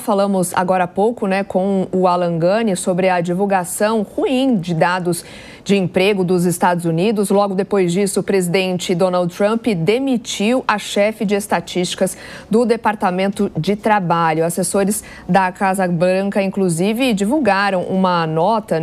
Falamos agora há pouco, com o Alan Gani sobre a divulgação ruim de dados de emprego dos Estados Unidos. Logo depois disso, o presidente Donald Trump demitiu a chefe de estatísticas do Departamento de Trabalho. Assessores da Casa Branca, inclusive, divulgaram uma nota,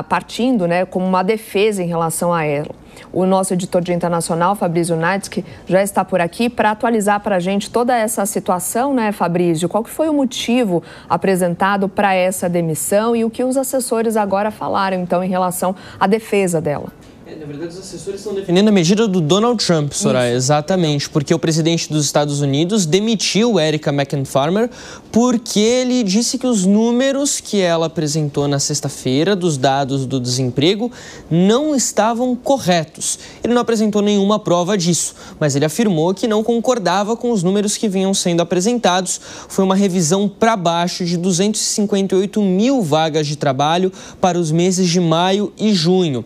partindo como uma defesa em relação a ela. O nosso editor de internacional, Fabrício Naitsky, já está por aqui para atualizar para a gente toda essa situação, Fabrício? Qual que foi o motivo apresentado para essa demissão e o que os assessores agora falaram, então, em relação à defesa dela? Na verdade, os assessores estão defendendo a medida do Donald Trump, Soraya, exatamente, porque o presidente dos Estados Unidos demitiu Erica McInfarmer porque ele disse que os números que ela apresentou na sexta-feira dos dados do desemprego não estavam corretos. Ele não apresentou nenhuma prova disso, mas ele afirmou que não concordava com os números que vinham sendo apresentados. Foi uma revisão para baixo de 258 mil vagas de trabalho para os meses de maio e junho.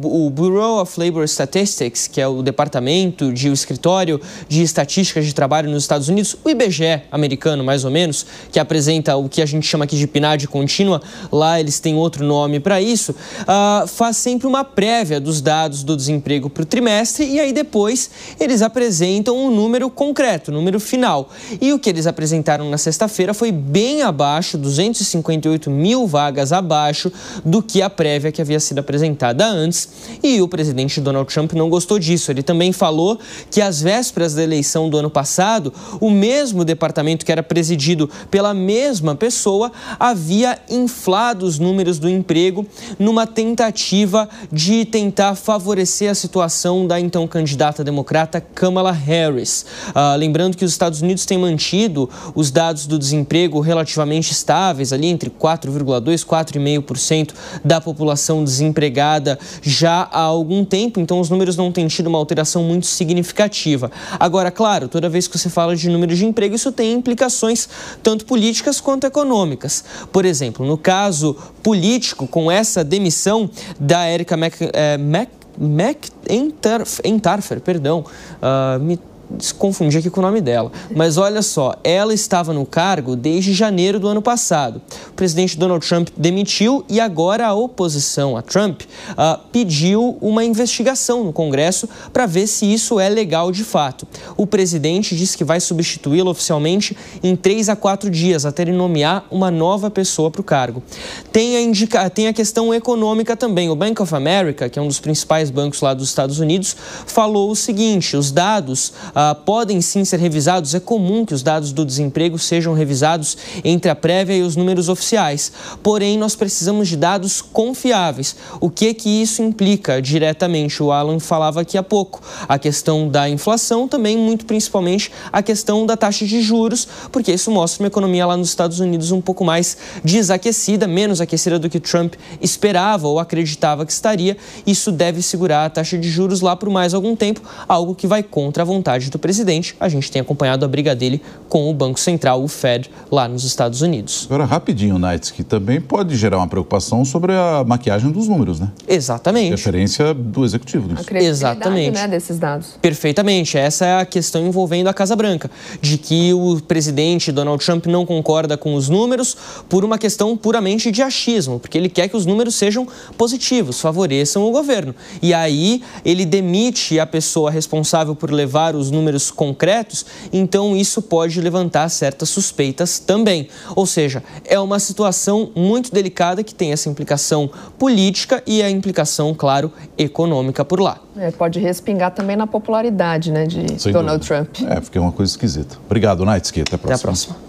O Bureau of Labor Statistics, que é o departamento o escritório de estatísticas de trabalho nos Estados Unidos, o IBGE americano, mais ou menos, que apresenta o que a gente chama aqui de PNAD contínua, lá eles têm outro nome para isso, faz sempre uma prévia dos dados do desemprego para o trimestre e aí depois eles apresentam um número concreto, um número final. E o que eles apresentaram na sexta-feira foi bem abaixo, 258 mil vagas abaixo do que a prévia que havia sido apresentada antes. E o presidente Donald Trump não gostou disso. Ele também falou que às vésperas da eleição do ano passado, o mesmo departamento que era presidido pela mesma pessoa havia inflado os números do emprego numa tentativa de tentar favorecer a situação da então candidata democrata Kamala Harris. Lembrando que os Estados Unidos têm mantido os dados do desemprego relativamente estáveis, ali entre 4,2% e 4,5% da população desempregada já há algum tempo, então os números não têm tido uma alteração muito significativa. Agora, claro, toda vez que você fala de números de emprego, isso tem implicações tanto políticas quanto econômicas. Por exemplo, no caso político, com essa demissão da Erica McIntyre, me confundi aqui com o nome dela, mas olha só, ela estava no cargo desde janeiro do ano passado. O presidente Donald Trump demitiu e agora a oposição a Trump pediu uma investigação no Congresso para ver se isso é legal de fato. O presidente disse que vai substituí-la oficialmente em 3 a 4 dias, até ele nomear uma nova pessoa para o cargo. Tem a questão econômica também. O Bank of America, que é um dos principais bancos lá dos Estados Unidos, falou o seguinte: os dados podem sim ser revisados, é comum que os dados do desemprego sejam revisados entre a prévia e os números oficiais, porém nós precisamos de dados confiáveis. O que isso implica diretamente? O Alan falava aqui há pouco, a questão da inflação, também muito principalmente a questão da taxa de juros, porque isso mostra uma economia lá nos Estados Unidos um pouco mais desaquecida, menos aquecida do que Trump esperava ou acreditava que estaria. Isso deve segurar a taxa de juros lá por mais algum tempo, algo que vai contra a vontade do presidente. A gente tem acompanhado a briga dele com o Banco Central, o Fed, lá nos Estados Unidos. Agora, rapidinho, Naits, que também pode gerar uma preocupação sobre a maquiagem dos números, né? Exatamente. Referência do executivo. A credibilidade, exatamente, desses dados. Perfeitamente. Essa é a questão envolvendo a Casa Branca, de que o presidente Donald Trump não concorda com os números por uma questão puramente de achismo, porque ele quer que os números sejam positivos, favoreçam o governo. E aí ele demite a pessoa responsável por levar os números concretos, então isso pode levantar certas suspeitas também. Ou seja, é uma situação muito delicada que tem essa implicação política e a implicação, claro, econômica por lá. Pode respingar também na popularidade, de Donald Trump. Porque é uma coisa esquisita. Obrigado, Naitsky. Até a próxima. Até a próxima.